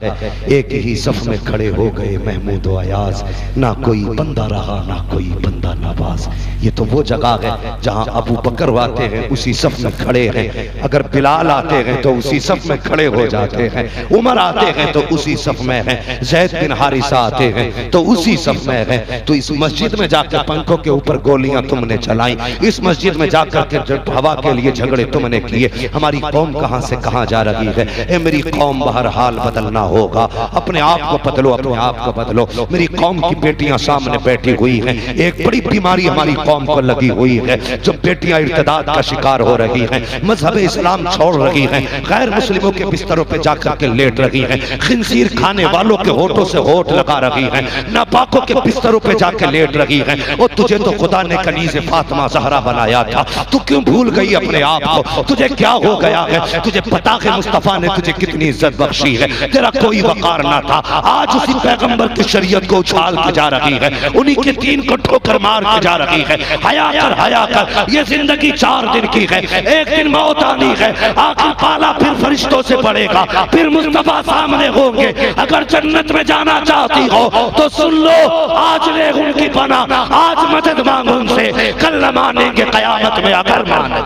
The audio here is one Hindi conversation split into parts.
एक ही सफ में खड़े हो गए महमूद व अयाज, ना कोई बंदा रहा ना कोई बंदा नवाज। ये तो वो जगह है जहां अबू बकर आते हैं उसी सफ में खड़े हैं, अगर बिलाल आते हैं तो उसी सफ में खड़े हो जाते हैं, उमर आते हैं तो उसी सफ में हैं, ज़ैद बिन हारिसा आते हैं तो उसी सफ में हैं। तो इस मस्जिद में जाकर पंखों के ऊपर गोलियां तुमने चलाई, इस मस्जिद में जाकर के हवा के लिए झगड़े तुमने किए। हमारी कौम कहां से कहां जा रही है। ए मेरी कौम, बहरहाल बदलना होगा, अपने आप को बदलो, अपने आप को बदलो। मेरी कौम की बेटियां सामने बैठी हुई हैं, एक बड़ी बीमारी हमारी कौम को लगी हुई है, जो बेटियां इर्तिदाद का शिकार हो रही हैं, मजहब इस्लाम छोड़ रही हैं, गैर मुस्लिमों के बिस्तरों पे जाकर के लेट रही हैं, खिंजीर खाने वालों के होठों से होठ लगा रही हैं, नापाकों के बिस्तरों पे जाकर लेट रही हैं। और तुझे तो खुदा ने कनीज़े फातिमा ज़हरा बनाया था, तू क्यों भूल गई अपने आप को? तुझे क्या हो गया है? तुझे पता है मुस्तफा ने तुझे कितनी इज्जत बख्शी है, तेरा कोई वकार ना था, आज उसी पैगंबर की शरीयत को उछाल के जा रही है, उन्हीं के दीन को ठोकर मार के जा रही है। हया कर, हया कर, ये जिंदगी 4 दिन की है, एक दिन मौत आनी है, आखिर पाला फिर फरिश्तों से पड़ेगा, फिर मुस्तफा सामने होंगे। अगर जन्नत में जाना चाहती हो तो सुन लो, आज ले उनकी पना, आज मदद मांगो उनसे, कल न मानेंगे कयामत में अगर माने।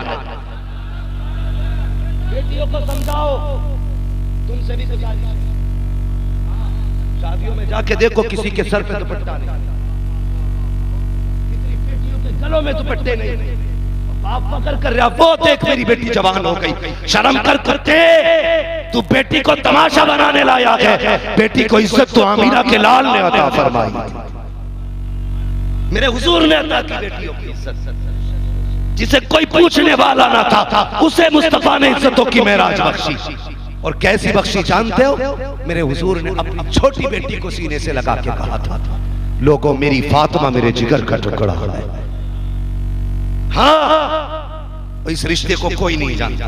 बेटियों को समझाओ, तुमसे भी गुजारिश है, शादियों में जाके देखो किसी के सर पे दुपट्टा नहीं, कितनी बेटियों के गलों में दुपट्टे नहीं, बाप पकड़ कर रहा, वो देख मेरी बेटी जवान हो गई, शर्म कर करते तू बेटी को तमाशा बनाने लाया है। बेटी को इज्जत तो आमीना के लाल ने अता फरमाई, मेरे हुजूर ने अता की बेटियों की इज्जत, जिसे कोई पूछने वाला ना था उसे मुस्तफा ने इज्जतों की मेराज बख्शी। और कैसी बख्शी जानते हो? मेरे हुजूर ने अपनी छोटी बेटी को सीने से लगा के कहा था, लोगों मेरी फातिमा मेरे जिगर का टुकड़ा है। हाँ, इस रिश्ते को कोई नहीं जानता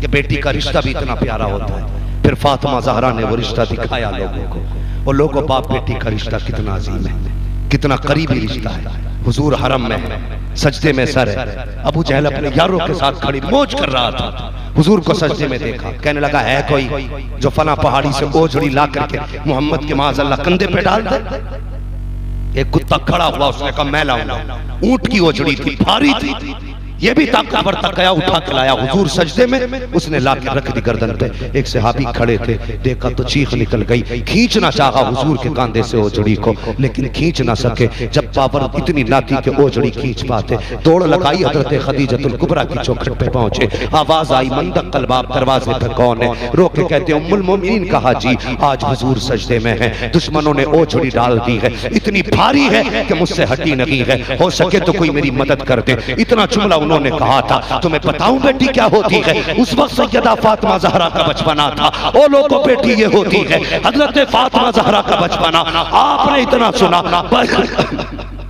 कि बेटी का रिश्ता भी इतना प्यारा होता है। फिर फातिमा ज़हरा ने वो रिश्ता दिखाया लोगों को, और लोगों बाप बेटी का रिश्ता कितना अजीम है, कितना करीबी रिश्ता है। हुजूर हरम में सजदे में सर है, अबू जहल अपने यारों के साथ खड़ी मौज कर रहा था, हुजूर को सजदे में देखा, कहने लगा है कोई जो फला पहाड़ी से ओझड़ी ला करके मोहम्मद के माज़अल्लाह कंधे पे डाल दे? एक कुत्ता खड़ा हुआ, उसने कहा मैं लाऊंगा। ऊंट की ओझड़ी थी, भारी थी, ये भी ताकतवर तक गया, उठा के लाया। हुजूर सजदे में उसने ला के रख दी गर्दन पे। एक सहाबी खड़े थे, देखा तो चीख निकल गई, खींचना चाहा हुजूर के कांधे से ओझड़ी को, लेकिन खींच ना सके। जब पावर इतनी ना थी कि ओझड़ी खींच पाते, दौड़ लगाई, हजरत खदीजतुल कुबरा की चौखट पे पहुंचे। आवाज आई, मंदक कलबाब, दरवाजे पे कौन है? रोके कहते उम्मुल मोमिनीन कहा जी आज हुजूर सजदे में है, दुश्मनों ने ओझड़ी डाल दी है, इतनी भारी है कि मुझसे हटी नहीं है, हो सके तो कोई मेरी मदद कर दे। इतना जुमला उन्होंने कहा था। तुम्हें बताऊं बेटी क्या होती है? उस वक्त सैयदा फातिमा ज़हरा का बचपना था। ओ लोगों, बेटी ये होती है हजरत फातिमा ज़हरा का बचपना। आपने इतना सुना,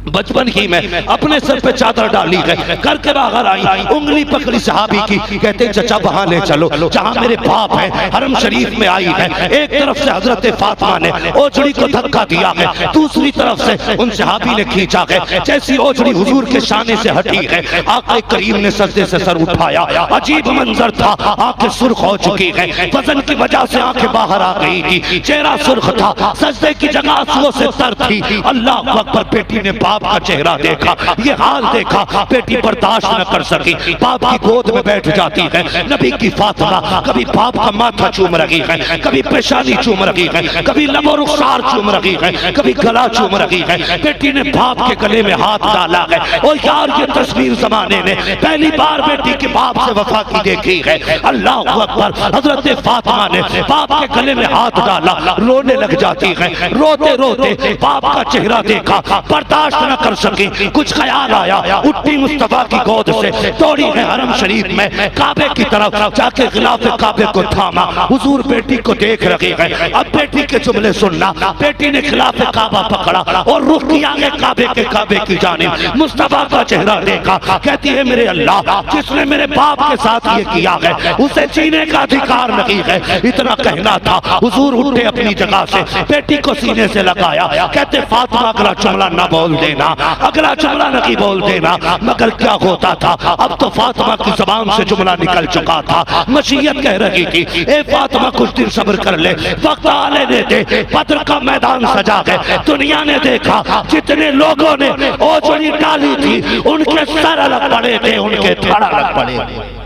बचपन ही में अपने सर पे चादर डाली है, करके बाहर आई, उंगली पकड़ी सहाबी की, कहते चचा वहां ले चलो जहां मेरे बाप है, हरम शरीफ में आई है। एक तरफ से हजरत फातिमा ने ओझड़ी को धक्का दिया है, दूसरी तरफ से उन सहाबी ने खींचा है। जैसी ओझड़ी हुजूर के शाने से हटी है, आका करीम ने सजदे से सर उठाया। अजीब मंजर था, आंखें सुर्ख हो चुकी है, वजन की वजह से आंखें बाहर आ गई थी, चेहरा सुर्ख था, सजदे की जगह आंसुओं से तर थी। अल्लाह अकबर, बेटी ने बाप का चेहरा देखा, ये हाल देखा, बेटी बर्दाश्त न कर सकी, बाप की गोद में बैठ जाती है। नबी की फातिमा कभी बाप का माथा चूम रही है, कभी पेशानी चूम रही है, कभी लबो रुखसार चूम रही है, कभी गला चूम रही है। बेटी ने बाप के गले में हाथ डाला है। और यार ये तस्वीर जमाने ने पहली बार बेटी के बाप से वफा की देखी है। अल्लाह अकबर, हजरत फातिमा ने बाप के गले में हाथ डाला, रोने लग जाती है। रोते रोते बाप का चेहरा देखा, बर्दाश्त न कर सकी, कुछ ख्याल आया, उठी मुस्तफा की गोद से, दौड़ी है हरम शरीफ में, काबे की तरफ जाके खिलाफे काबे को थामा। हुजूर बेटी को देख रही है। अब बेटी के जुमले सुनना, बेटी ने खिलाफे काबा पकड़ा और रुख किया है काबे की जानिब। मुस्तफा का चेहरा देखा, कहती है मेरे अल्लाह, जिसने मेरे बाप के साथ ये किया है उसे जीने का अधिकार नहीं है। इतना कहना था, हुजूर उठे अपनी जगह से, बेटी को सीने से लगाया, कहते फातिमा अगला जुमला न बोल देना, देना, अगला जुमला नहीं बोल देना। मगर क्या होता था, अब तो फातिमा की जुबान से जुमला निकल चुका था। मशीयत कह रही थी, ए फातिमा कुछ दिन सब्र कर ले, वक्त आने देते। बद्र का मैदान सजा है, दुनिया ने देखा जितने लोगों ने ओजड़ी डाली थी उनके सर अलग पड़े थे, उनके धड़ अलग पड़े थे।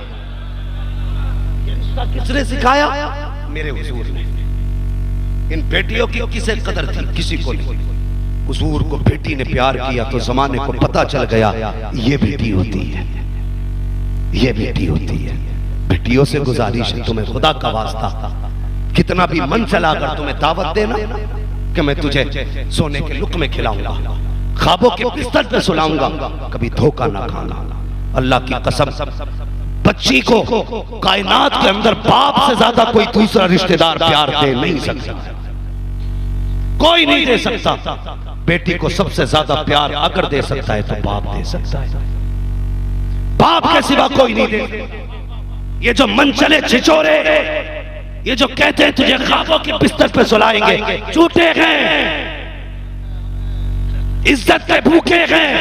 किसने सिखाया? मेरे हुजूर ने। इन बेटियों की किसे कदर थी? किसी को नहीं। हुजूर को बेटी ने प्यार किया तो जमाने को पता चल गया ये बेटी होती है, ये बेटी होती है। बेटियों से गुजारिश है, तुम्हें खुदा का वास्ता कितना भी मन चलाकर तुम्हें दावत देना कि मैं तुझे सोने के लुक़मे खिलाऊंगा, ख्वाबों के बिस्तर पे सुलाऊंगा, कभी धोखा ना खाना। अल्लाह की कसम, बच्ची को कायनात के अंदर बाप से ज्यादा कोई दूसरा रिश्तेदार प्यार दे नहीं सकता, कोई नहीं दे सकता। बेटी को सबसे ज्यादा प्यार अगर दे सकता है तो बाप दे सकता है, बाप के सिवा कोई नहीं दे। ये जो मन चले छिछोरे, ये जो कहते हैं तुझे ख्वाबों के बिस्तर पे सुलाएंगे, झूठे हैं, इज्जत के भूखे हैं।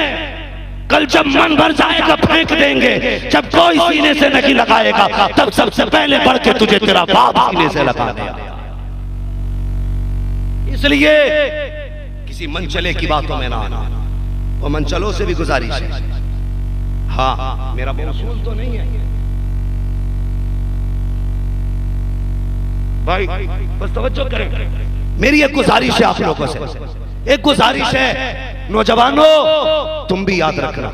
कल जब मन भर जाएगा फेंक देंगे, जब कोई सीने से नहीं लगाएगा तब सबसे पहले बढ़ के तुझे तेरा बाप सीने से लगा देगा। इसलिए किसी मनचले की बातों में ना आना। वो मनचलों से भी गुजारिश है, हाँ मेरा मौसूल तो नहीं है भाई, बस तवज्जो करें। मेरी एक गुजारिश है आप लोगों से, एक गुजारिश है नौजवानों, तुम भी याद रखना,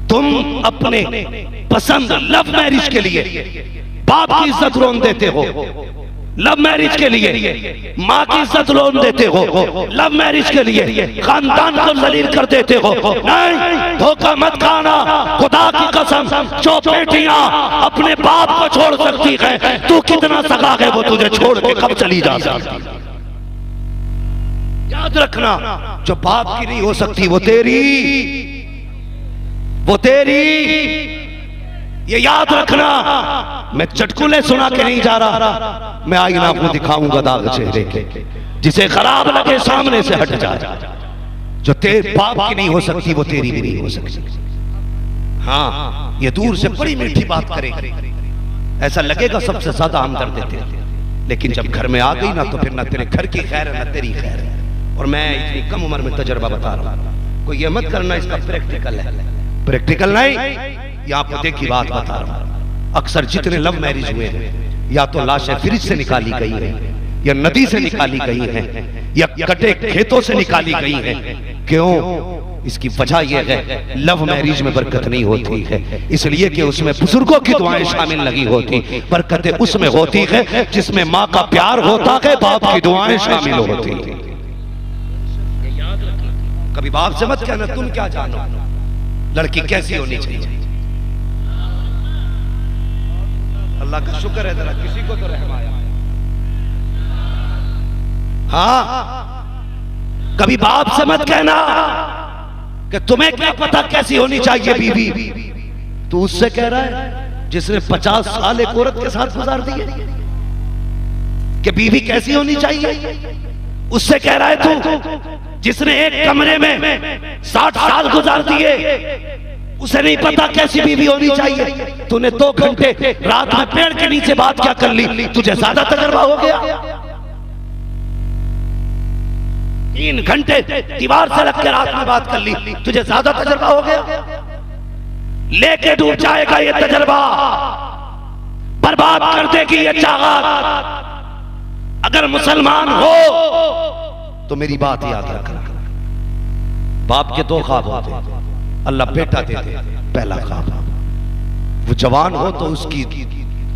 तुम अपने पसंद लव मैरिज के लिए बाप की इज्जत रोन देते हो, लव मैरिज के लिए माँ की इज्जत रोन देते हो, लव मैरिज के लिए खानदान को जलील कर देते हो। नहीं, धोखा मत खाना। खुदा की कसम, जो बेटियां अपने बाप को छोड़ सकती है, तू कितना सगा है वो तुझे छोड़ के कब चली जा सकती। याद रखना, जो बाप की नहीं हो सकती वो तेरी, वो तेरी, ये याद रखना। मैं चटकुले सुना के नहीं जा रहा, मैं आईना को दिखाऊंगा दाग चेहरे के, जिसे खराब लगे सामने से हट जाए। जो तेरे बाप की नहीं हो सकती वो तेरी भी नहीं हो सकती। हाँ, ये दूर से बड़ी मीठी बात करेगी, ऐसा लगेगा सबसे ज्यादा हमदर्द देते, लेकिन जब घर में आ गई ना तो फिर ना तेरे घर की खैर है ना तेरी खैर है। और मैं इतनी कम उम्र में तजर्बा बता रहा हूं, कोई ये मत करना इसका प्रैक्टिकल है, प्रैक्टिकल नहीं, ये आपको देखी बात बता रहा हूं। अक्सर जितने लव मैरिज हुए हैं, या तो लाशें फ्रिज से निकाली गई हैं, या नदी से निकाली गई हैं, या कटे खेतों से निकाली गई हैं। क्यों? इसकी वजह यह है, लव मैरिज में बरकत नहीं होती है, इसलिए कि उसमें बुजुर्गों की दुआएं शामिल नहीं होती। बरकतें उसमें होती है जिसमें माँ का प्यार होता है, बाप की दुआएं शामिल होती है। कभी बाप से मत कहना तुम क्या जानो लड़की कैसी होनी चाहिए। अल्लाह का शुक्र है जरा किसी को तो रहम आया। हाँ, कभी बाप से मत कहना कि तुम्हें क्या पता कैसी होनी चाहिए बीवी। तू उससे कह रहा है जिसने 50 साल एक औरत के साथ गुजार दिए कि बीवी कैसी होनी चाहिए। उससे कह रहा है तू जिसने एक कमरे में 60 साल गुजार दिए, उसे नहीं पता कैसी बीवी होनी चाहिए। तूने 2 घंटे रात में पेड़ के नीचे बात क्या कर ली, तुझे ज्यादा तजर्बा हो गया। 3 घंटे दीवार से लग के रात में बात कर ली, तुझे ज्यादा तजर्बा हो गया। लेके डूब जाएगा ये तजर्बा, बर्बाद कर देगी ये चाहत। अगर मुसलमान हो तो मेरी बात याद रखना, बाप के 2 ख्वाब होते, अल्लाह बेटा देते। पहला ख्वाब, वो जवान हो तो उसकी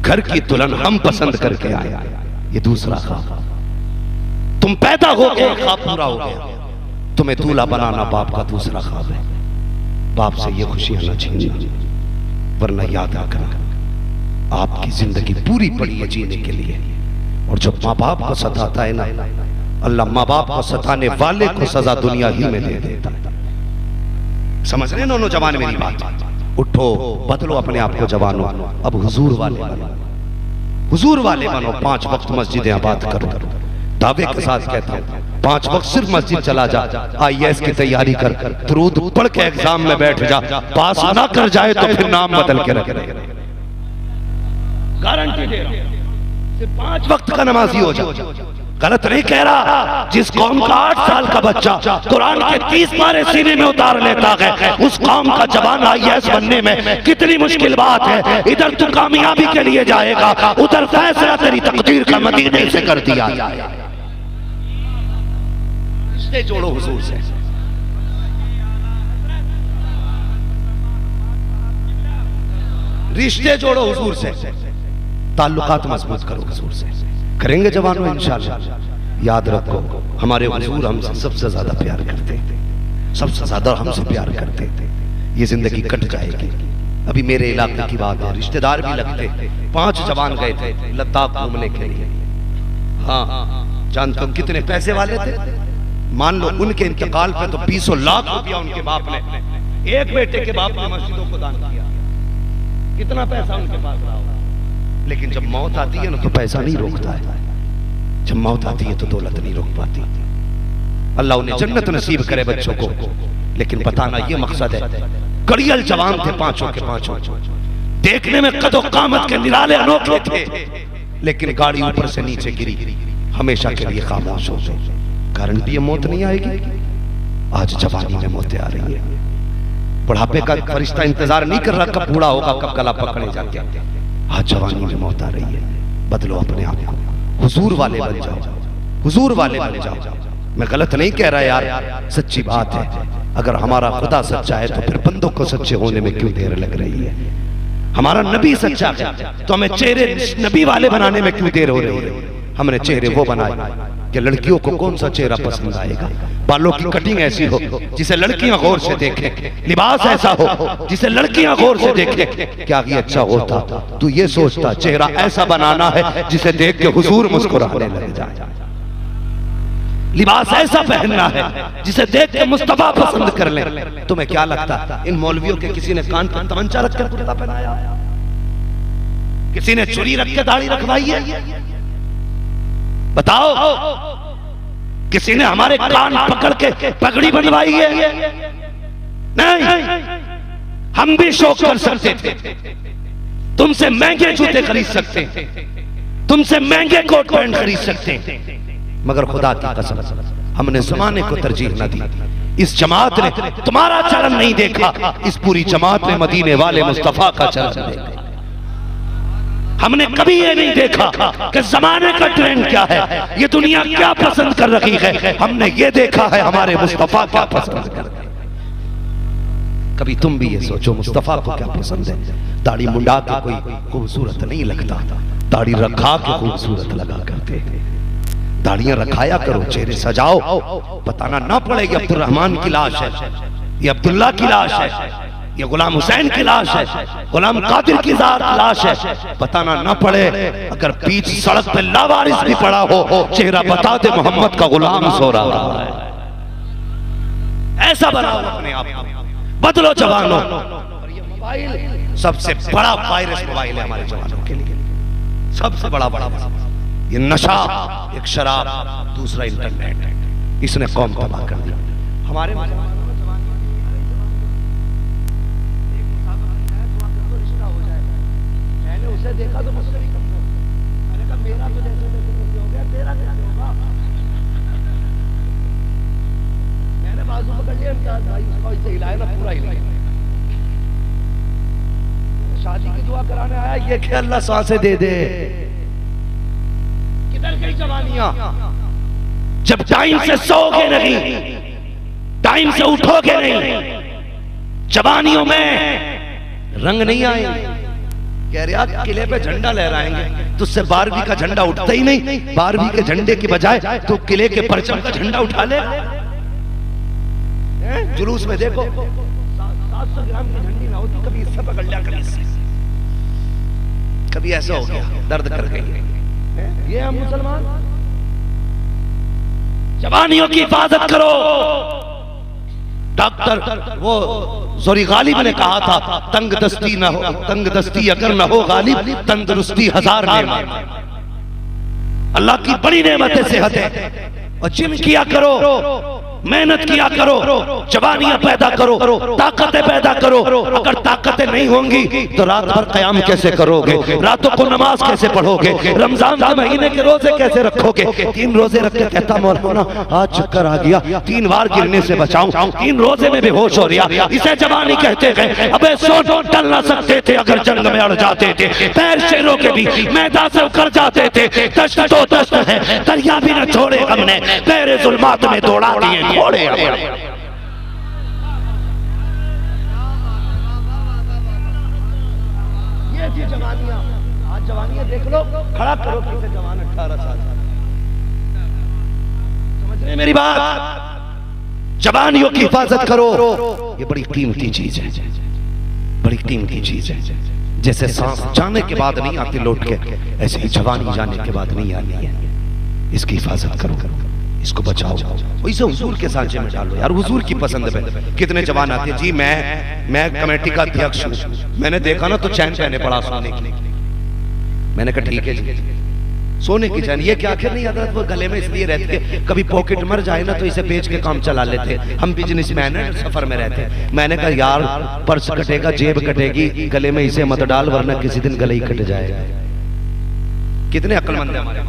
घर की दुल्हन हम पसंद करके आए। ये दूसरा ख्वाब, तुम पैदा हो गए, ख्वाब पूरा हो गया, तुम्हें दूल्हा बनाना बाप का दूसरा ख्वाब है। बाप से ये खुशियां न छीनना, वरना याद रखना आपकी जिंदगी पूरी पड़ी है जीने के लिए। और जब माँ बाप को सताता है ना, अल्लाह माँ बाप को सताने वाले को सजा दुनिया ही में दे देता है। समझ रहे नौजवान मेरी बात? उठो, बदलो अपने आप को जवानों, अब हुजूर वाले बनो, हुजूर वाले बनो। 5 वक्त मस्जिदें आबाद करो, दावे के साथ कहता हूँ 5 वक्त सिर्फ मस्जिद चला जा, IAS की तैयारी कर, दुरूद पढ़ के एग्जाम में बैठ जा, पास ना कर जाए तो फिर नाम बदल के रख, गारंटी दे रहा हूं। सिर्फ 5 वक्त का नमाजी हो जा। गलत नहीं कह रहा। जिस कौम का 8 साल का बच्चा कुरान के 30 पारे सीने में उतार लेता है, उस कौम का जवान IAS बनने में कितनी मुश्किल बात है। इधर तू कामयाबी के लिए जाएगा, उधर फैसला तेरी तकदीर का मदीने से कर दिया जाए। रिश्ते जोड़ो हुजूर से, रिश्ते जोड़ो हुजूर से, ताल्लुकात मजबूत करो हुजूर से। करेंगे जवानों इंशाअल्लाह। याद रखो हमारे हुजूर हमसे सबसे ज्यादा प्यार करते थे, सबसे ज्यादा हमसे प्यार करते थे। ये जिंदगी कट जाएगी। अभी मेरे इलाके की बात है, रिश्तेदार भी लगते, 5 जवान गए थे लद्दाख घूमने के लिए। हाँ जानते हो कितने पैसे वाले थे? मान लो उनके इंतकाल पे तो 20 लाख रुपया उनके बाप ने, एक बेटे के बाप ने मस्जिदों को दान किया। कितना पैसा उनके पास रहा होगा। लेकिन जब मौत आती है ना तो पैसा नहीं रोकता है, जब मौत आती है तो दौलत नहीं रोक पाती। अल्लाह उन्हें जन्नत नसीब करे बच्चों को। लेकिन बताना ये मकसद है, कड़ियल जवान थे पांचों के पांचों, देखने में कदो कामत के निराले अनोखे थे, लेकिन गाड़ी ऊपर से नीचे गिरी, हमेशा के लिए खामोश हो गए। गारंटी मौत नहीं आएगी। आज जवानी में मौतें आ रही है। बुढ़ापे का फरिश्ता इंतजार नहीं कर रहा कब बूढ़ा होगा, कब गला पकड़े जाके। आज जवानी में मौत आ रही है। बदलो अपने आप को, हुजूर वाले बन जाओ, हुजूर वाले बन जाओ। मैं गलत नहीं कह रहा यार, सच्ची बात है। अगर हमारा खुदा सच्चा है तो फिर बंदों को सच्चे होने में क्यों देर लग रही है? हमारा नबी सच्चा है तो हमें चेहरे नबी वाले बनाने में क्यों देर हो रही है? हमने चेहरे वो बनाए कि लड़कियों को कौन सा चेहरा पसंद आएगा। बालों की कटिंग ऐसी हो जिसे लड़कियां गौर से देखें, लिबास ऐसा हो जिसे लड़कियां गौर से देखें। क्या ये अच्छा होता? तू ये सोचता चेहरा ऐसा बनाना है जिसे देख के हुजूर मुस्कुराने लग जाए, लिबास ऐसा पहनना है जिसे देख के मुस्तफा पसंद कर ले। तुम्हें क्या लगता इन मौलवियों के किसी ने कान पर तमंचा रख कर कुर्ता पहनाया? किसी ने चुरी रख के दाढ़ी रखवाई है? बताओ। किसी ने हमारे कान पकड़ के पगड़ी बनवाई है? नहीं। हम भी शौक कर सकते थे, तुमसे महंगे जूते खरीद सकते, तुमसे महंगे कोट पैंट खरीद सकते, मगर खुदा की कसम हमने जमाने को तरजीह न दी। इस जमात ने तुम्हारा चलन नहीं देखा, इस पूरी जमात ने मदीने वाले मुस्तफा का चलन देखा। हमने कभी ये नहीं देखा कि जमाने का ट्रेंड क्या है, ये दुनिया क्या पसंद कर रही है। हमने ये देखा है हमारे मुस्तफा क्या पसंद कर रहे हैं। कभी तुम भी ये सोचो मुस्तफा को क्या पसंद है। दाढ़ी मुंडा के कोई खूबसूरत नहीं लगता, दाढ़ी रखा के खूबसूरत लगा करते हैं। दाढ़ियां रखाया करो, चेहरे सजाओ, बताना ना पड़े कि अब्दुर्रहमान की लाश है, ये अब्दुल्ला की लाश है, ये गुलाम हुसैन की लाश है, गुलाम कादिर की लाश है। बताना ना पड़े अगर बीच सड़क पे लावारिस भी पड़ा हो, चेहरा बता दे मोहम्मद का गुलाम सो रहा है। ऐसा बनाओ अपने आप, बदलो जवानों। मोबाइल सबसे बड़ा वायरस मोबाइल है हमारे जवानों के लिए, सबसे बड़ा ये नशा, एक शराब, दूसरा इंटरनेट, इसने कौम तबाह कर दिया। हमारे उसे देखा तो मुझसे भी कमजोर, मैंने कहा मेरा तो जैसे हो गया, तेरा कैसे होगा? मैंने बाजू पकड़ लिया, भाई उसको इसे हिलाया ना, पूरा हिलाया। शादी की दुआ कराने आया, ये कि अल्लाह सांसें दे दे। किधर गई जवानियां? जब टाइम से सोओगे नहीं, टाइम से उठोगे नहीं, जवानियों में रंग नहीं आएंगे। कह रहा किले पे झंडा लहराएंगे, तुझसे 12वीं का झंडा उठता ही नहीं। 12वीं के झंडे की बजाय तो किले के परचम का झंडा उठा ले। जुलूस में देखो 700 ग्राम की झंडी ना होती, कभी इससे पकड़ लिया, कभी इससे, कभी ऐसा हो गया, दर्द कर गई। ये हम मुसलमान। जवानियों की हिफाजत करो। डॉक्टर वो जोरी गालिब ने कहा था, तंग दस्ती न हो, तंग दस्ती अगर न हो गालिब, तंदुरुस्ती 1000 नेमत। अल्लाह की बड़ी नेमत है सेहत है। और जिम किया करो, मेहनत किया करो, जवानियां पैदा करो, ताकतें पैदा करो। अगर ताकतें नहीं होंगी तो रात भर क़याम कैसे करोगे, रातों को नमाज कैसे पढ़ोगे, रमजान के महीने के रोजे कैसे रखोगे। 3 रोजे रख के कहता मौलाना आज चक्कर आ गया, 3 बार गिरने से बचाऊं, 3 रोजे में बेहोश हो रहा, इसे जवानी कहते हैं। अबे सोच टल ना सकते थे अगर जंग में अड़ जाते थे, पैर शेरों के भी मैदान से उखड़ जाते थे। दश्त तो दश्त है, दरिया भी न छोड़े हमने, पैरे जुल्मात में दौड़ा दिए घोड़े। ये थी जवानियां। आज जवानियां देख लो, खड़ा करो किसे जवान 18 साल। समझ रहे मेरी बात? जवानियों की हिफाजत करो, ये बड़ी कीमती चीज है, बड़ी कीमती चीज है। जैसे सांस जाने के बाद नहीं आती लौट के, ऐसे ही जवानी जाने के बाद नहीं आनी है। इसकी हिफाजत करो, इसको बचाओ, इसे हुजूर के सांचे में डालो यार, हुजूर की पसंद पे। कितने जवान आते जी, मैं कमेटी का अध्यक्ष हूँ, मैंने देखा ना तो चैन पहने पड़ा सोने की। मैंने कहा ठीक है जी, सोने की चैन, ये क्या आखिर नहीं हजरत वो गले में इसलिए रहते हैं कभी पॉकेट मर जाए ना तो इसे बेच के काम चला लेते, हम बिजनेसमैन हैं, सफर में रहते। मैंने कहा यार पर्स कटेगा, जेब कटेगी, गले में इसे मत डाल वरना किसी दिन गले ही कट जाएगा। कितने अक्लमंद है हमारे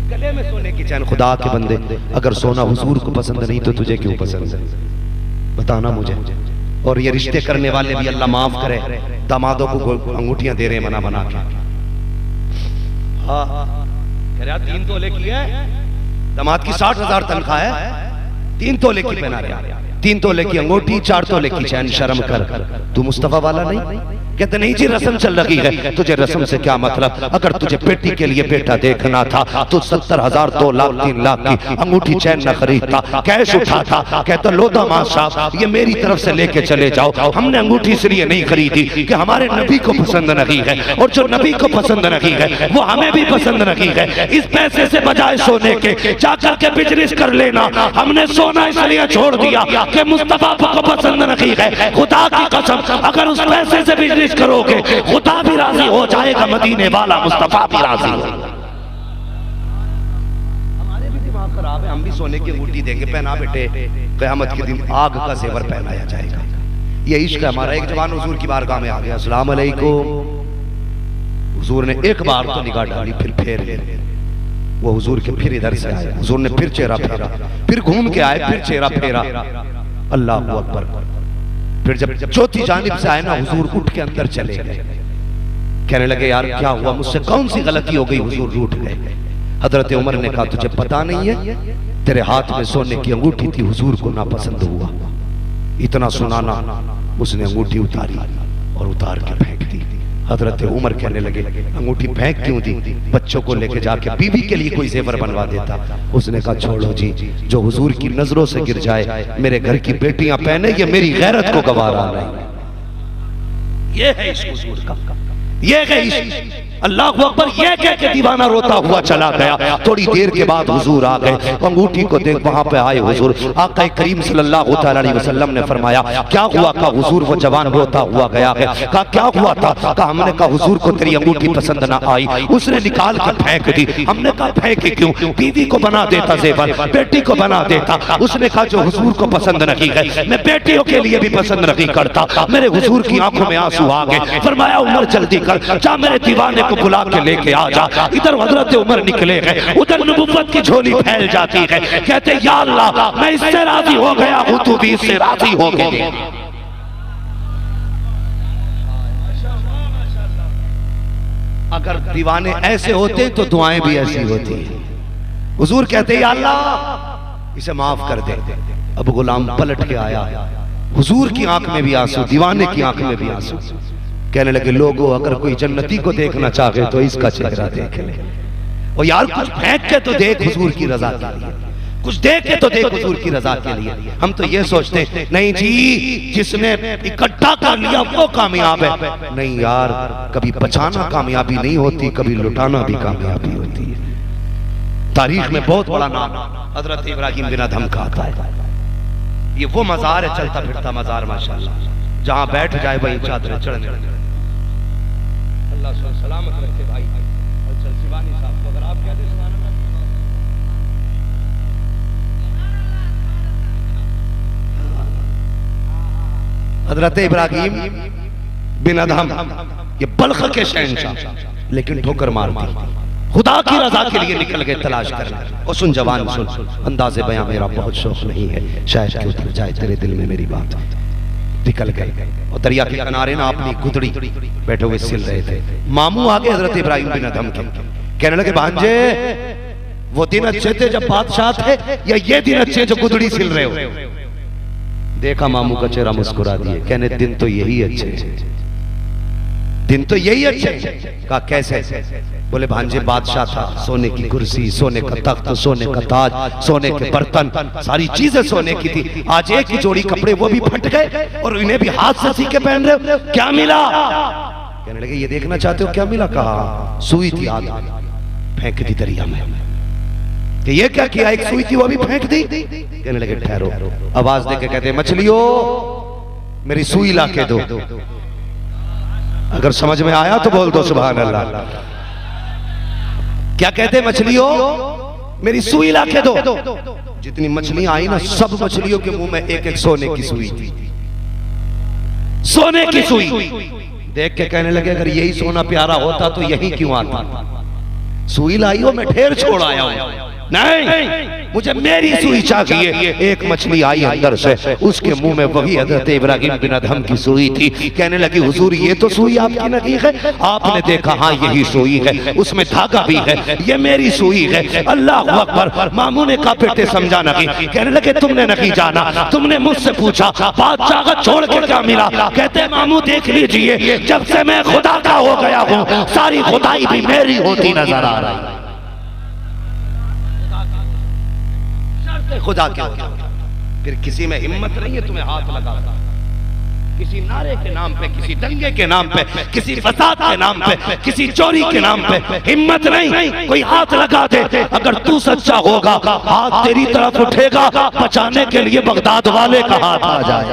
गले में सोने की चैन। खुदा के बंदे, अगर सोना हुजूर को पसंद नहीं तो तुझे क्यों पसंद है, बताना मुझे। और ये रिश्ते करने वाले भी अल्लाह माफ करे, दामादों को अंगूठियां दे रहे हैं बना के। हाँ कह रहा 3 तोले की है, दामाद की 60,000 तनख्वाह है, 3 तोले की पहना रहा, 3 तोले की अंगूठी, 4 तोले की चैन। शर्म कर, तू मुस्तफा वाला नहीं? कहते नहीं जी रस्म चल रही है। तुझे रस्म से क्या मतलब? अगर तुझे बेटी के लिए बेटा देखना था तो 70,000, 2 लाख, 3 लाख की अंगूठी चैन न खरीदता, कैश उठाता, कहता लो दामाद साहब ये मेरी तरफ से लेके चले जाओ। हमने अंगूठी इसलिए नहीं खरीदी कि हमारे नबी को पसंद नहीं है, और जो नबी को पसंद नहीं है वो हमें भी पसंद नहीं है। इस पैसे से बजाय सोने के जाकर के बिजनेस कर लेना। हमने सोना इसलिए छोड़ दिया कि मुस्तफा को पसंद नहीं है। खुदा की कसम अगर उस पैसे से बिजनेस करोगे खुदा भी राजी हो जाएगा, मदीने वाला मुस्तफा भी राजी होगा। हमारे भी दिमाग खराब है, हम भी सोने की अंगूठी देंगे, पहना बेटे, क़यामत के दिन आग का जेवर पहनाया जाएगा। ये इश्क है हमारा। एक जवान हुजूर की बारगाह में आ गया, अस्सलाम अलैकुम। हुजूर ने एक बार तो निगाह डाली, फिर फेर वो हुजूर के फिर इधर से आया, हुजूर ने फिर चेहरा फेरा, फिर घूम के आए, फिर चेहरा फेरा। अल्लाह अकबर। फिर जब चौथी जानिब से आए ना, हुजूर उठ के अंदर चले गए। कहने लगे यार क्या हुआ, मुझसे कौन सी गलती हो गई? हुजूर रूठ गए। हजरत उमर ने कहा तुझे पता नहीं है, तेरे हाथ में सोने की अंगूठी थी, हुजूर को नापसंद हुआ। इतना सुनाना, उसने अंगूठी उतारी और उतार के फेंक दी। हजरत उमर कहने लगे अंगूठी फेंक क्यों दी? बच्चों को लेके जाके बीवी के लिए कोई जेवर बनवा देता। उसने कहा छोड़ो जी, जो हुजूर की नजरों से गिर जाए, मेरे घर की बेटियां पहने, ये मेरी गैरत को गवारा नहीं। ये है इश्क हुजूर का, ये है इश्क। अल्लाह अकबर, ये कह के दीवाना रोता हुआ चला गया। थोड़ी देर के बाद हुजूर आ गए, अंगूठी को देख वहां पे आए हुजूर। आका करीम सल्लल्लाहु अलैहि वसल्लम ने फरमाया क्या हुआ? का हुजूर वो जवान रोता हुआ गया है। कहा क्या हुआ था? कहा हमने कहा हुजूर को तेरी अंगूठी पसंद ना आई, उसने निकाल कर फेंक दी। हमने कहा फेंकी क्यों? बीवी को बना देता जेवर, बेटी को बना देता। उसने कहा जो हुजूर को पसंद नहीं है मैं बेटियों के लिए भी पसंद नहीं करता। मेरे हुजूर की आंखों में आंसू आ गए। फरमाया उमर जल्दी कर, जा मेरे दीवाने बुला के लेके आ जा। इधर हजरत उमर निकले हैं, उधर नबुव्वत की झोली फैल जाती है। कहते या अल्लाह मैं इससे राजी हो गया हूं, तू भी इससे राजी हो गया। अगर दीवाने ऐसे होते तो दुआएं भी ऐसी होती। हुजूर कहते या अल्लाह इसे माफ कर दे। अब गुलाम पलट के आया, हुजूर की आंख में भी आंसू, दीवाने की आंख में भी आंसू। कहने लगे लोगों अगर कोई जन्नती को देखना चाहे तो इसका चेहरा देख ले। और यार कुछ फेंक के तो देख हुजूर की रजा के लिए, कुछ देख के तो देख हुजूर की रजा के लिए। हम तो ये सोचते नहीं जी जिसने इकट्ठा कर लिया वो कामयाब है। नहीं यार, कभी बचाना कामयाबी नहीं होती, कभी लुटाना भी कामयाबी होती है। तारीख में बहुत बड़ा नाम हजरत इब्राहिम बिन अदहम का आता है। ये वो मजार है, चलता फिरता मजार माशाल्लाह, जहां बैठ जाए वहीं चादरें चढ़ने। अल्लाह सलामत रखे भाई। शिवानी साहब, तो अगर आप कहते सुभान अल्लाह। हजरत इब्राहिम बिन अदहम ये बल्ख के शहंशाह, लेकिन ठोकर मार दी। खुदा की रजा के लिए निकल गए तलाश करने। और सुन जवान सुन, अंदाज़े बयां मेरा बहुत शौक नहीं है, शायद कि उतर जाए तेरे दिल में मेरी बात। निकल गए और दरिया के किनारे ना अपनी गुदड़ी बैठे हुए सिल रहे थे। मामू आगे हजरत इब्राहिम बिन अदहम के, कहने लगे भांजे वो दिन अच्छे थे जब बादशाह थे, या ये दिन अच्छे जो गुदड़ी सिल रहे हो? देखा मामू का चेहरा मुस्कुरा दिए, कहने दिन तो यही अच्छे, दिन तो यही अच्छे। कहा कैसे? बोले भांजे बादशाह था, सोने की कुर्सी, सोने का तख्त, सोने का ताज, सोने के बर्तन, सारी चीजें सोने की थी। आज एक ही जोड़ी कपड़े वो भी फट गए और इन्हें भी हाथ से सी के पहन रहे हो, क्या मिला? कहने लगे ये देखना चाहते हो क्या मिला? कहा सुई थी, आग फेंक दी दरिया में। कि ये क्या किया? एक सुई थी वो भी फेंक दी। कहने लगे ठहरो, आवाज देके कहते मछलियों मेरी सुई ला के दो। अगर समझ में आया तो बोल दो सुभान अल्लाह। क्या कहते मछलियों मेरी सुई ला के दो। जितनी मछलियां आई ना, सब मछलियों के मुंह में एक एक सोने की सुई थी, सोने की सुई। देख के कहने लगे अगर यही सोना प्यारा होता तो यही क्यों आता? सुई लाई हो, मैं ढेर छोड़ आया हूं। नहीं, मुझे मेरी सुई चाहिए। एक मछली आई अंदर से, उसके मुंह में वही हजरत इब्राहिम बिन अदहम की सुई थी। कहने लगी हुजूर ये तो सुई आपकी नहीं है। आपने देखा हाँ यही सुई है, उसमें धागा भी है, ये मेरी सुई है। अल्लाह अकबर। मामू ने कहा बेटे समझा नहीं। कहने लगे तुमने नहीं जाना, तुमने मुझसे पूछा बादशाह छोड़ के क्या मिला? कहते मामू देख लीजिए, जब से मैं खुदा का हो गया हूँ सारी खुदाई भी मेरी होती नजर आ रही है। खुदा क्या? फिर किसी में हिम्मत नहीं है तुम्हें हाथ लगा, किसी नारे के नाम पे, किसी दंगे के नाम पे, किसी फसाद के नाम पे, किसी चोरी के नाम पे हिम्मत नहीं कोई हाथ लगा दे। अगर तू सच्चा होगा हाथ तेरी तरफ उठेगा, बचाने के लिए बगदाद वाले का हाथ आ जाए।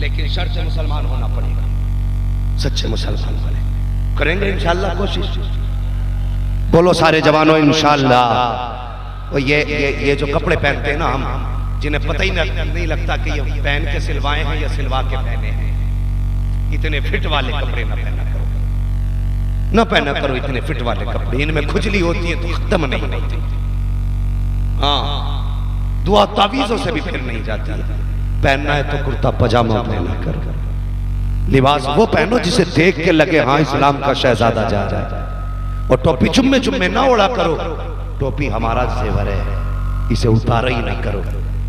लेकिन शर्त से मुसलमान होना पड़ेगा, सच्चे मुसलमान बने। करेंगे इंशाअल्लाह कोशिश। बोलो सारे जवानों इंशाअल्लाह। और ये जो कपड़े पहनते हैं ना हम, जिन्हें पता ही नहीं लगता कि ये पहन के सिलवाए हैं या सिलवा के पहने हैं, इतने फिट वाले कपड़े ना पहना करो, ना पहना करो इतने फिट वाले कपड़े। इनमें खुजली होती है तो खत्म नहीं होती। हाँ, दुआ तावीज़ों से भी फिर नहीं जाती है। पहनना है तो कुर्ता पजामा पहना करो, लिबास वो पहनो जिसे देख के लगे हाँ इस्लाम का शहजादा जा जाए। और टोपी चुम्मे चुम्मे ना उड़ा करो, टोपी हमारा जेवर है, इसे उतारा ही नहीं करो।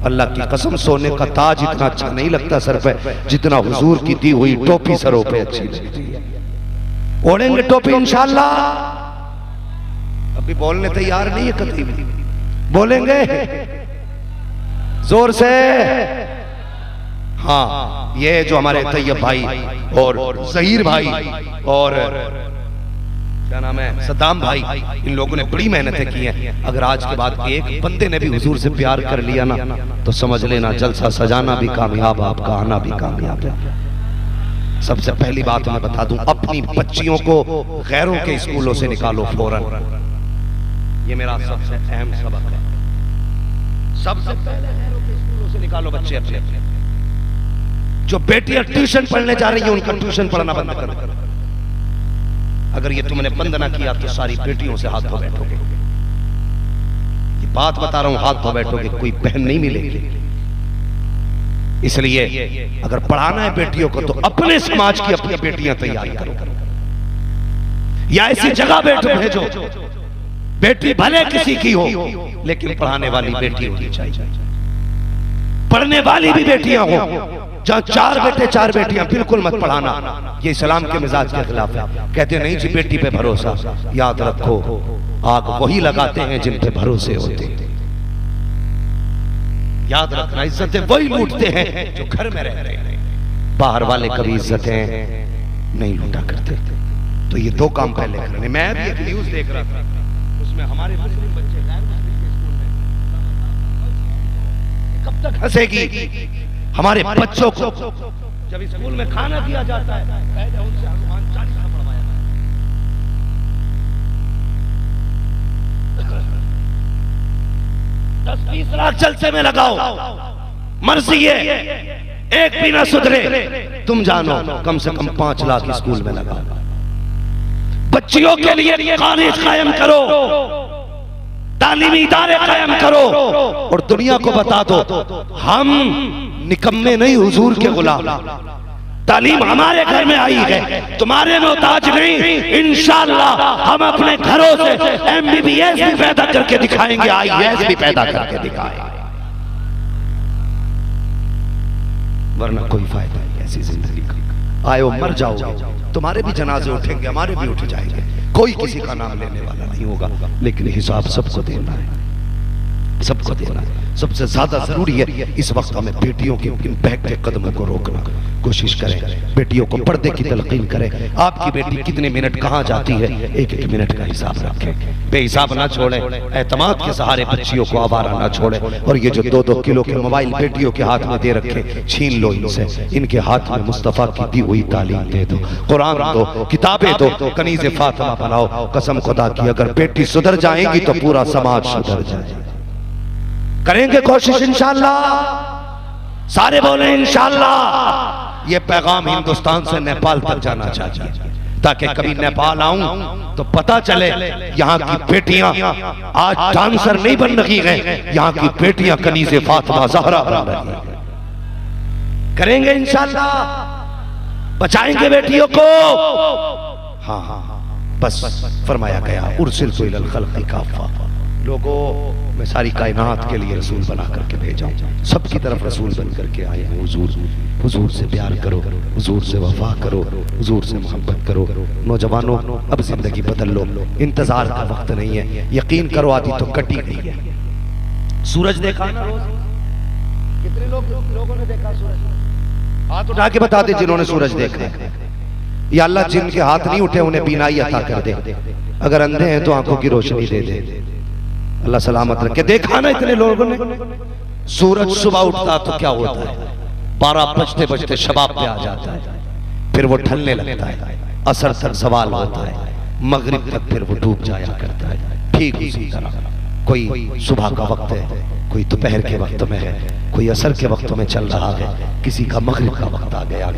अल्लाह की कसम सोने का ताज इतना अच्छा नहीं लगता सर पे जितना हुजूर की दी हुई टोपी सरों पे अच्छी लगती है। ओढ़ेंगे टोपी इंशाअल्लाह। अभी बोलने तैयार नहीं है, कभी भी बोलेंगे जोर से। हाँ, ये जो हमारे तैयब भाई और जहीर भाई और क्या नाम है सद्दाम भाई, इन लोगों ने बड़ी मेहनतें की हैं। अगर आज के बाद एक बंदे ने भी हुजूर से प्यार कर लिया ना तो समझ लेना जलसा सजाना भी कामयाब, आपका आना भी कामयाब है। सबसे पहली बात मैं बता दूं, अपनी बच्चियों को गैरों के स्कूलों से निकालो फौरन। ये मेरा सबसे अहम सबक है। सबसे पहले गैरों के स्कूलों से निकालो बच्चे अपने। जो बेटियां ट्यूशन पढ़ने जा रही है उनका ट्यूशन पढ़ना बंद करो। अगर ये तुमने बंद ना किया तो सारी बेटियों से हाथ धो बैठोगे। ये बात बता रहा हूं, हाथ धो बैठोगे, कोई बहन नहीं मिलेगी। इसलिए अगर पढ़ाना है बेटियों को तो अपने समाज की अपनी बेटियां तैयार करो, या ऐसी जगह भेजो बेटी भले किसी की हो लेकिन पढ़ाने वाली बेटी होनी चाहिए। पढ़ने वाली भी बेटियां हो। जहां चार बेटे चार बेटियां बिल्कुल मत पढ़ाना, ये इस्लाम के मिजाज के खिलाफ है। कहते नहीं जी बेटी पे भरोसा, याद रखो आग वही लगाते हैं जिन पे भरोसे होते हैं। याद रखना, इज्जतें वही लूटते हैं जो घर में रहते हैं। बाहर वाले कभी इज्जतें नहीं लूटा करते। तो ये दो काम पहले करने। मैं भी एक न्यूज देख रहा था, उसमें हमारे मुस्लिम बच्चे गैर मुस्लिम के स्कूल में कब तक हंसेगी हमारे बच्चों को। जब स्कूल में खाना दिया जाता है पहले उनसे हनुमान चालीसा पढ़वाया 10-20 लाख जलसे में लगाओ, मर्जी है, एक भी ना सुधरे, तुम जानो कम से कम 5 लाख स्कूल में लगाओ। बच्चियों के लिए कॉलेज कायम करो, तालीमी इदारे कायम करो, और दुनिया को बता दो हम निकम्मे नहीं, हुजूर के गुलाम। तालीम हमारे घर में आई है, तुम्हारे मोहताज नहीं। इंशाअल्लाह हम अपने घरों से MBBS भी पैदा करके दिखाएंगे, IAS भी पैदा करके दिखाएंगे, वरना कोई फायदा नहीं ऐसी जिंदगी का। आयो मर जाओगे, तुम्हारे भी जनाजे उठेंगे, हमारे भी उठ जाएंगे, कोई किसी का नाम लेने वाला नहीं होगा, लेकिन हिसाब सबको देना है, सबको देना है। सबसे ज्यादा जरूरी है इस वक्त हमें बेटियों के इन बहते कदमों को रोकना। कोशिश करें, बेटियों को पर्दे की तलकीन करें। आपकी बेटी कितने मिनट कहाँ जाती है, एक एक मिनट का हिसाब रखें, बेहिसाब ना छोड़ें, एतमाद के सहारे बच्चियों को आवारा ना छोड़ें। और ये जो 2-2 किलो के मोबाइल बेटियों के हाथ में दे रखे, छीन लो इनसे, इनके हाथ में मुस्तफा की दी हुई तालीम दे दो, कुरान दो, किताबें दो, कनीज़े फातिमा बनाओ। कसम खुदा की अगर बेटी सुधर जाएगी तो पूरा समाज सुधर जाएगा। करेंगे कोशिश इंशाअल्लाह, सारे बोले इंशाअल्लाह। ये पैगाम हिंदुस्तान से नेपाल तक जाना चाहिए, ताकि कभी नेपाल आऊं तो पता चले यहाँ की बेटियां आज डांसर नहीं बन रही हैं, यहाँ की बेटियां कनीज़े फातिमा ज़हरा बन रही हैं। करेंगे इंशाअल्लाह, बचाएंगे बेटियों को। हाँ हाँ बस फरमाया गया उर्सिलतु इलल खल्क़ि काफ़ा, लोगों मैं सारी कायनात के लिए रसूल बना करके भेजा हूं, सबकी तरफ रसूल बन करके आए हैं। हुजूर, हुजूर से प्यार करो, हुजूर से वफा करो, हुजूर से मोहब्बत करो। नौजवानों अब जिंदगी बदल लो, इंतजार का वक्त नहीं है। यकीन करो आदि तो कटी गई है। सूरज देखा ना रोज, कितने लोगों ने देखा सूरज? हाथ उठा के बता दे जिन्होंने सूरज देखा। या अल्लाह जिनके हाथ नहीं उठे उन्हें बीनाई अता कर दे, अगर अंधे हैं तो आंखों की रोशनी दे दे, अल्लाह सलामत रखे। देखा ना इतने लोगों ने, सूरज सुबह उठता तो क्या होता है, 12 बजते बजते शबाब पे आ जाता है, फिर वो ढलने लगता है, असर तक सवाल होता है, मगरिब तक फिर वो डूब जाया करता है। ठीक उसी तरह कोई सुबह का वक्त है, कोई दोपहर के वक्त में है, कोई असर के वक्त में चल रहा है, किसी का मगरिब का वक्त आ गया।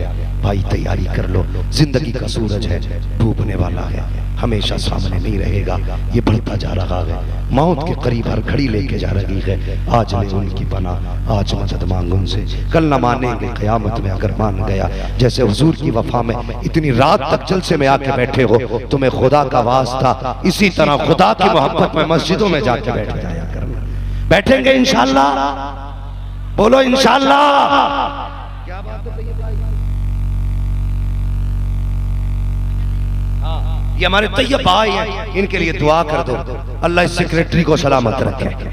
भाई तैयारी कर लो, जिंदगी का सूरज है, डूबने वाला है, हमेशा सामने नहीं रहेगा, ये बढ़ता जा रहा है, मौत के करीब हर घड़ी लेके जा रही है। आज ले उनकी बना, आज मदद मांग उनसे, कल न मानेंगे कयामत में अगर मान गया। जैसे हुजूर की वफा में इतनी रात तक जलसे में आके बैठे हो, तुम्हें खुदा का वास्ता इसी तरह खुदा की मोहब्बत में मस्जिदों में जाके बैठ जाया करना। बैठेंगे इंशाअल्लाह, बोलो इंशाअल्लाह। क्या बात है ये हमारे तैयब भाई हैं, इनके लिए दुआ कर दो, अल्लाह इस सेक्रेटरी को सलामत रखे।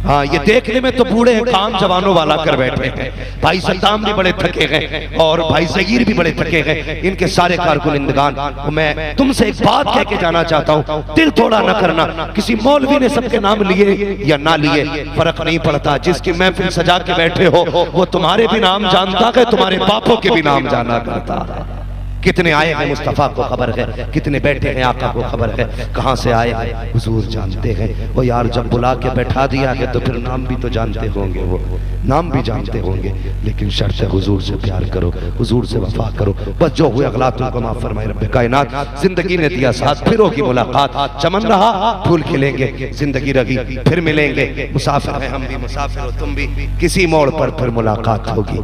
हाँ ये देखने में तो बूढ़े हैं, काम जवानों वाला कर बैठे हैं। भाई सद्दाम भी बड़े थके हैं और भाई ज़हीर भी बड़े थके हैं, इनके सारे कारकुनंदगान। मैं तुमसे एक बात कह के जाना चाहता हूँ, दिल थोड़ा न करना, किसी मौलवी ने सबके नाम लिए या ना लिए फर्क नहीं पड़ता, जिसकी महफिल सजा के बैठे हो वो तुम्हारे भी नाम जानता है, तुम्हारे बापों के भी नाम जाना करता है। कितने आए हैं मुस्तफ़ा को खबर है, कितने बैठे हैं आका को खबर है, कहाँ से आए हैं हुजूर जानते हैं। वो यार जब बुला के बैठा दिया है तो फिर नाम भी तो जानते होंगे, वो नाम भी जानते होंगे, लेकिन शर्त है हुजूर से प्यार करो, हुजूर से वफा करो। बस जो हुए अगलात उनको माफ फरमाए रब्बे कायनात। जिंदगी ने दिया साथ, फिर होगी मुलाकात, चमन रहा फूल खिलेंगे, जिंदगी रही फिर मिलेंगे। मुसाफिर हैं हम भी, मुसाफिर हो तुम भी, किसी मोड़ पर फिर मुलाकात होगी।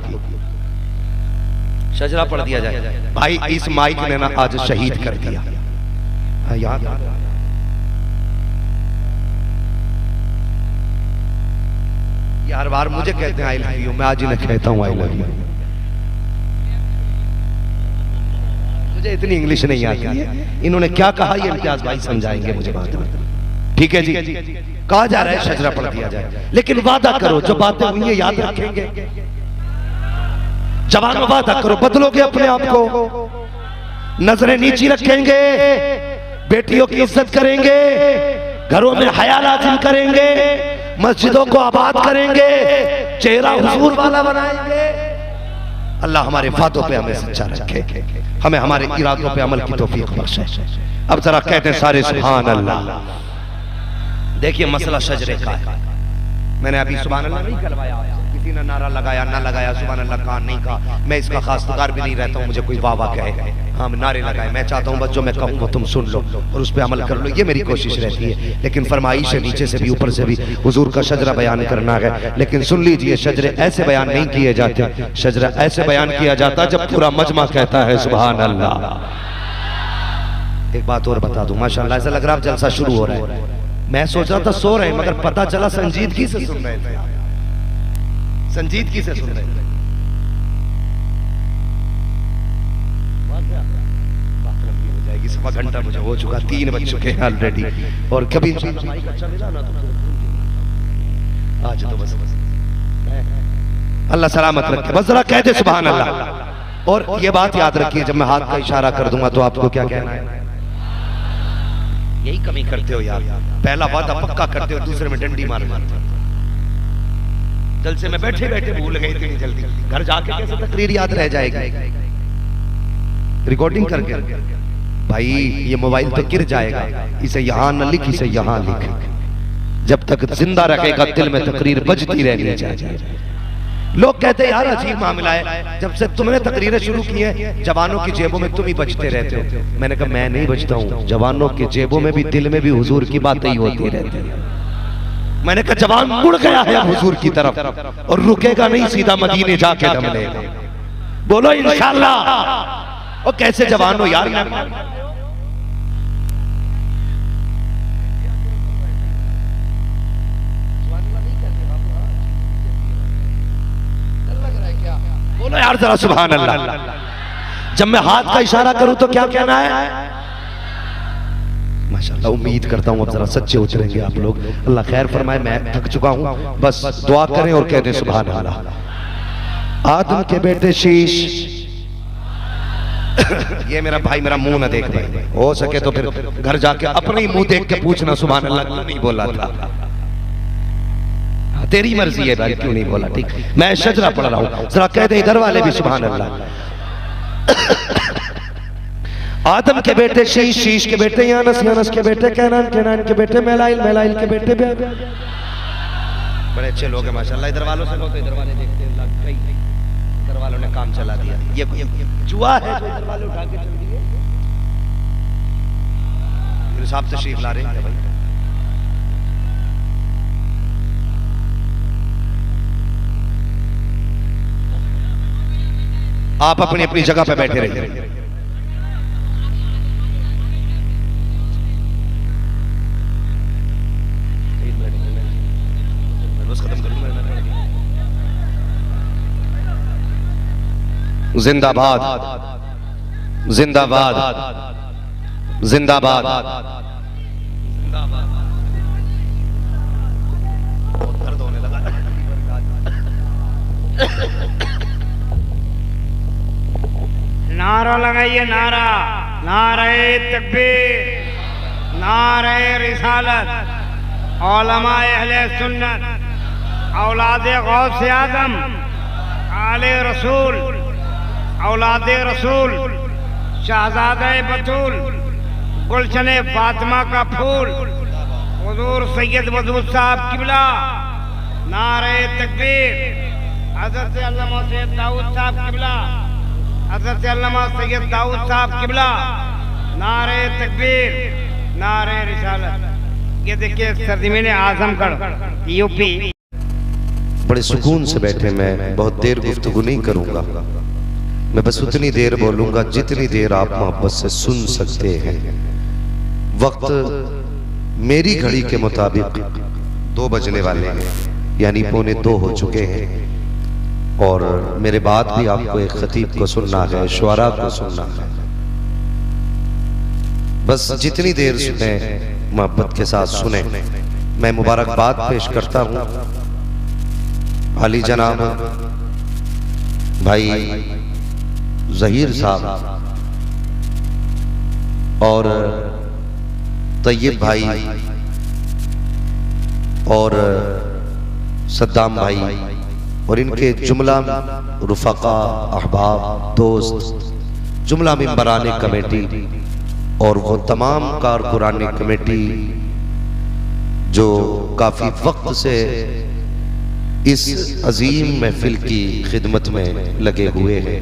शजरा पढ़ दिया जाए भाई, इस माइक ने ना आज शहीद कर दिया। याद ये हर बार मुझे कहते हैं आई लव यू, मैं आज इन्हें कहता हूँ आई लव यू। मुझे इतनी इंग्लिश नहीं आती है, इन्होंने क्या कहा ये इम्तियाज भाई समझाएंगे मुझे बाद में। ठीक है जी, कहा जा रहा है शजरा पढ़ दिया जाए, लेकिन वादा करो जो बातें हुई है याद रखेंगे। जवान वादा करो, बदलोगे अपने आप को, नजरें नीची रखेंगे, बेटियों की इज्जत करेंगे, घरों में हया लाजिम करेंगे, मस्जिदों को आबाद करेंगे, चेहरा हुजूर वाला बनाएंगे। अल्लाह हमारे वादों पे हमें सच्चा रखे, हमें हमारे इरादों पे अमल की तौफीक बख्शे। अब जरा कहते हैं सारे सुभान अल्लाह। देखिए मसला शजरे का है, मैंने अभी सुभान अल्लाह नहीं करवाया, किसी ने नारा लगाया ना लगाया, सुभान अल्लाह कहा नहीं कहा, मैं इसका खासदार भी नहीं रहता हूँ मुझे कोई वाह वाह कहे। हाँ नारे लगाए, मैं चाहता हूँ बस जो मैं कहूँ वो तुम सुन लो और उस पर अमल कर लो, ये मेरी कोशिश रहती है। लेकिन फरमाइश है नीचे से भी ऊपर से भी हुजूर का शजरा बयान करना है। लेकिन सुन लीजिए, शजरे ऐसे बयान नहीं किए जाते, शजरा ऐसे बयान किया जाता जब पूरा मजमा कहता है सुभान अल्लाह। एक बात और बता दूं, माशाअल्लाह ऐसा लग रहा है जलसा शुरू हो रहा है। मैं सोच रहा था सो रहे हैं, मगर पता चला संजीदगी से सुन रहे थे, संजीदगी से सुन रहे थे। बात लंबी हो जाएगी, सवा घंटा मुझे हो चुका, 3 बज चुके हैं ऑलरेडी। और कभी अच्छा मिला ना तो आज तो बस अल्लाह सलामत रखे, बस जरा कहते सुभान अल्लाह। और ये बात याद रखिए, जब मैं हाथ का इशारा कर दूंगा तो आपको क्या कहना है? यही कमी करते हो यार, पहला वादा पक्का करते हो, दूसरे में डंडी मार मारते हो। जलसे में बैठे बैठे भूल गए इतनी जल्दी, घर जाके कैसे तकरीर याद रह जाएगी? रिकॉर्डिंग करके भाई ये मोबाइल तो गिर जाएगा, इसे यहाँ न लिख, इसे यहाँ लिख। जब तक जिंदा रखेगा दिल में तकरीर बजती रहनी चाहिए। लोग कहते हैं यार अजीब मामला है, जब से तुमने तकरीरें शुरू की हैं जवानों की जेबों में तुम ही बजते रहते हो। मैंने कहा मैं नहीं बजता हूँ, जवानों की जेबों में भी दिल में भी हुजूर की बातें ही होती रहती है। मैंने कहा जवान मुड़ गया है हुजूर की तरफ और रुकेगा नहीं, सीधा मदीने जाके दम लेगा। बोलो इंशाअल्लाह। और कैसे जवान हो यार, बोलो यार जरा सुभान अल्लाह। जब मैं हाथ का इशारा करूं तो क्या कहना है? माशाअल्लाह, उम्मीद करता हूं अब जरा सच्चे उतरेंगे आप लोग। अल्लाह खैर फरमाए, मैं थक चुका हूं, बस दुआ करें और कह दें सुभान अल्लाह। आदम के बेटे शीश ये मेरा भाई मेरा मुंह ना देख भाई, हो सके तो फिर घर जाके अपने ही मुंह देख के पूछना सुभान अल्लाह क्यों नहीं बोला था। तेरी मर्जी है भाई, क्यों नहीं बोला? ठीक, मैं शजरा पढ़ रहा हूं, जरा कह दे इधर वाले भी सुभान अल्लाह। आदम के बेटे शीश, शीश के बेटे यानस, यानस के बेटे कैनान, कैनान के बेटे मेलाइल, मेलाइल के बेटे बड़े अच्छे लोग हैं माशाल्लाह। इधर वालों से तो इधर वाले देखते हैं, इधर वालों ने काम चला दिया। ये जुआ है जो इधर वाले उठा के चल दिए। मेरे साहब तशरीफ ला रहे हैं भाई। आप अपनी अपनी जगह पे बैठे रहिए। जिंदाबाद, जिंदाबाद, जिंदाबाद, जिंदाबाद। दर्द होने लगा। नारा लगाइए, नारा, नारे तकबीर, नारे रिसालत, उलमाए अहले सुन्नत, औलादे गौसे आदम, आले रसूल, औलादे रसूल, शहजादे बतूल, गुलशने फातिमा का फूल, हुजूर सैयद वदूद साहब किबला, नारे तकबीर, हज़रत अल्लामा सैयद दाऊद साहब किबला, हज़रत अल्लामा सैयद दाऊद साहब किबला, नारे तकबीर, नारे रिसालत। ये देखिए सरजमीन आजमगढ़ यूपी। बड़े सुकून से बैठे, मैं बहुत देर गुफ्तगू नहीं करूंगा, मैं बस उतनी देर बोलूंगा जितनी देर आप मोहब्बत से सुन सकते हैं। वक्त मेरी घड़ी के मुताबिक 2 बजने वाले हैं, यानी 1:45 हो चुके हैं। और मेरे बाद भी आपको एक खतीब को सुनना है, शुआरा को सुनना है। बस जितनी देर सुने मोहब्बत के साथ सुने। मैं मुबारकबाद पेश करता हूँ अली जनाब भाई ज़हीर साहब और तैयब भाई और सद्दाम भाई और इनके जुमला रुफ़क़ा, अहबाब, दोस्त, जुमला मिंबराने कमेटी और वो तमाम कारकुरानी कमेटी जो काफ़ी वक्त से इस अजीम महफिल की खिदमत में लगे हुए हैं।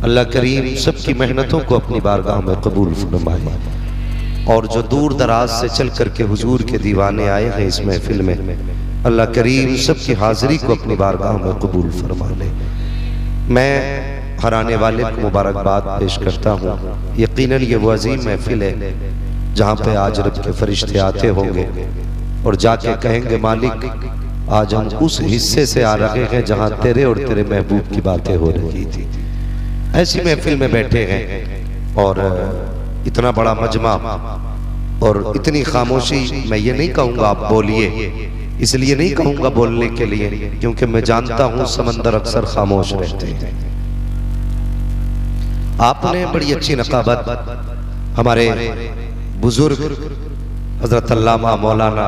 अल्लाह करीम सबकी मेहनतों को अपनी बारगाह में कबूल फरमाए, और जो दूर दराज से चल करके हुजूर के दीवाने आए हैं इस महफिल में, अल्लाह करीम सबकी हाजिरी को अपनी बारगाह में कबूल फरमा ले। मैं हर आने वाले को मुबारकबाद पेश करता हूँ। यकीनन ये वो अजीम महफिल है जहाँ पे आज रब के फरिश्ते आते होंगे और जाके कहेंगे मालिक आज हम उस हिस्से से आ रहे हैं जहाँ तेरे और तेरे महबूब की बातें हो रही थी। ऐसी महफिल में बैठे हैं और इतना बड़ा मजमा और इतनी खामोशी। मैं ये नहीं कहूँगा आप बोलिए, इसलिए नहीं कहूँगा बोलने के लिए क्योंकि मैं जानता हूँ समंदर अक्सर खामोश रहते हैं। आपने बड़ी अच्छी नकाबत हमारे बुजुर्ग हजरत अल्लामा मौलाना,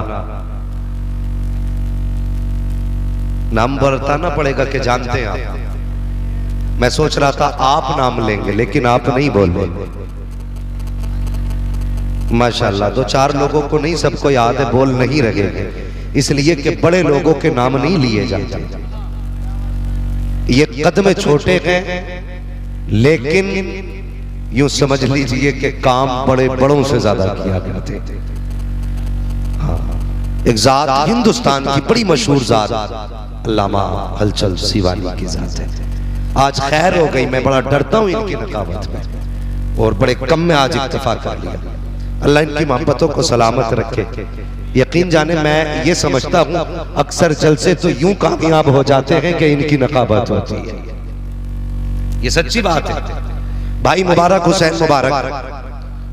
नाम बताना पड़ेगा कि जानते हैं आप। मैं सोच रहा था आप नाम लेंगे लेकिन आप नहीं बोल रहे। माशाल्लाह, दो चार लोगों को नहीं सबको याद है, बोल नहीं रहे हैं इसलिए कि बड़े लोगों के नाम नहीं लिए जाते। ये कदम छोटे हैं लेकिन यूं समझ लीजिए कि काम बड़े बड़ों से ज्यादा किया करते। हाँ, एक जात हिंदुस्तान की बड़ी मशहूर जात अल्लामा हलचल सीवानी की जात है। आज खैर हो गई, मैं बड़ा डरता हूं इनकी नकाबत में और बड़े कम में आज इत्तेफाक कर लिया। अल्लाह इनकी मोहब्बतों को सलामत रखे। यकीन जाने मैं ये समझता हूं अक्सर जलसे तो यूं कामयाब हो जाते हैं कि इनकी नकाबत होती है। ये सच्ची बात है। भाई मुबारक हुसैन मुबारक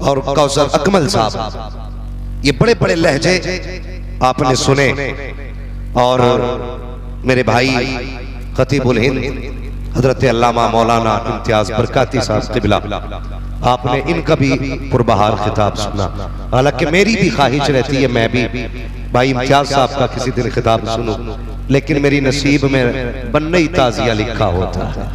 और कौसर अकमल साहब, ये बड़े बड़े लहजे आपने सुने। और मेरे भाई खतीबुल हिंद हजरत अल्लामा मौलाना इम्तियाज बरकाती साहब क़िबला, आपने इनका भी पुरबहार खिताब सुना। हालांकि मेरी भी ख्वाहिश रहती है मैं भी भाई इम्तियाज साहब का किसी दिन खिताब सुनूं, लेकिन मेरी नसीब में बनने ही ताजिया लिखा होता है,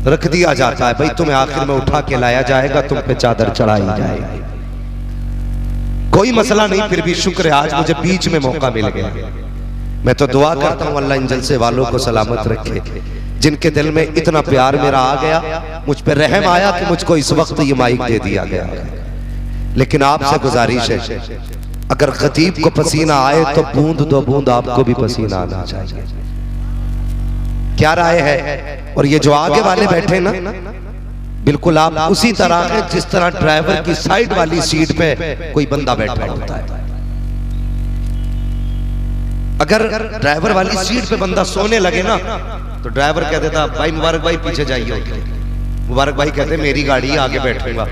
रख दिया जाता है। भाई तुम्हें आखिर में उठा के लाया जाएगा, तुम पे चादर चढ़ाई जाएगी। कोई मसला नहीं, फिर भी शुक्र है आज मुझे बीच में मौका मिल गया। मैं तो दुआ करता हूँ अल्लाह इन जलसे वालों को सलामत रखे, जिनके दिल में इतना प्यार मेरा आ गया, मुझ पे रहम आया कि मुझको इस वक्त ये माइक दे दिया गया। लेकिन आपसे गुजारिश है अगर खतीब को पसीना आए तो बूंद दो बूंद आपको भी पसीना आना चाहिए। क्या राय है? और ये जो आगे वाले बैठे ना, बिल्कुल आप उसी तरह है जिस तरह ड्राइवर की साइड वाली सीट पे कोई बंदा बैठा होता है। अगर ड्राइवर वाली सीट पे बंदा सोने लगे ना तो ड्राइवर कह देता भाई मुबारक भाई पीछे जाइए। मुबारक भाई कहते मेरी गाड़ी आगे बैठूंगा।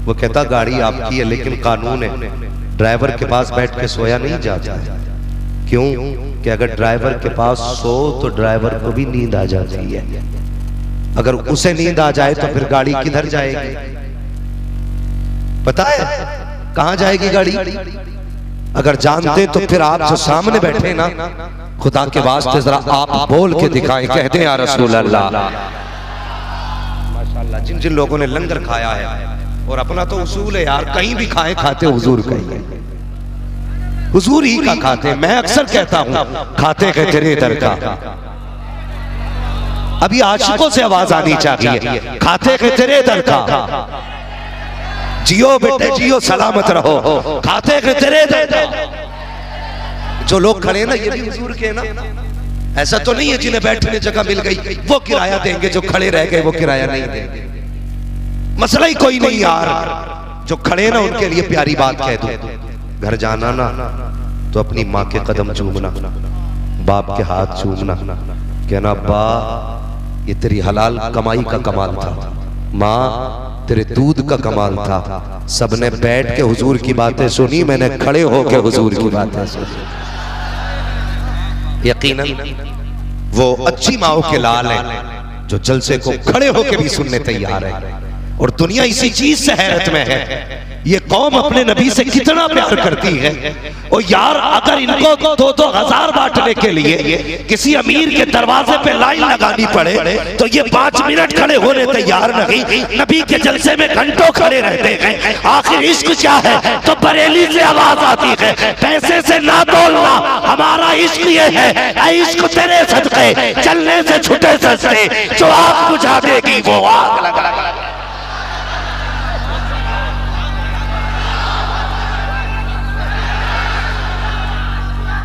वो कहता गाड़ी आपकी है लेकिन कानून है ड्राइवर के पास बैठ के सोया नहीं जाता है। क्यों? कि अगर ड्राइवर के पास सो तो ड्राइवर को भी नींद आ जाती है। अगर उसे नींद आ जाए तो फिर गाड़ी किधर जाएगी? पता है कहां जाएगी गाड़ी? अगर जानते तो फिर आप जो सामने बैठे ना, खुदा के वास्ते जरा आप बोल के दिखाएं, कहते हैं या रसूल अल्लाह। माशाल्लाह, जिन जिन लोगों ने लंगर खाया है, और अपना तो उसूल है यार, कहीं भी खाए खाते हुजूर का ही, हुजूर ही का खाते। मैं अक्सर कहता हूं खाते हैं तेरे दर का। अभी आशिकों से आवाज आनी चाहिए, खाते हैं तेरे दर का। जियो बेटे जियो, सलामत रहो, खाते हैं तेरे दर का। जो लोग खड़े ना ये भी हुजूर के ना, ऐसा तो नहीं है जिन्हें बैठने जगह मिल गई वो किराया देंगे, जो खड़े रह गए वो किराया नहीं देंगे। मसला ही कोई नहीं यार, जो खड़े ना उनके लिए प्यारी बात कह दो। घर जाना ना तो अपनी माँ के कदम चूमना, बाप के हाथ चूमना, कहना बा ये तेरी हलाल कमाई का कमाल था, माँ तेरे दूध का कमाल था। सबने बैठ के हुजूर की बातें सुनी, मैंने खड़े होकर हुजूर की बातें सुनी। यकीनन वो अच्छी माओ के लाल हैं जो जलसे को खड़े होकर भी सुनने तैयार है। और दुनिया इसी चीज से हैरत में है, ये कौम अपने नबी से कितना प्यार करती है। और यार अगर इनको 2-2 हज़ार बांटने के लिए किसी अमीर के दरवाजे पे लाइन लगानी पड़े तो ये 5 मिनट खड़े होने तैयार नहीं, नबी के जलसे में घंटों खड़े रहते हैं। आखिर इश्क क्या है? तो बरेली से आवाज आती है, पैसे से ना तोलना, हमारा इश्क ये है, ऐ इश्क तेरे सदके चलने से छुटे सस्ते, जो आग बुझा देगी वो आग लगा।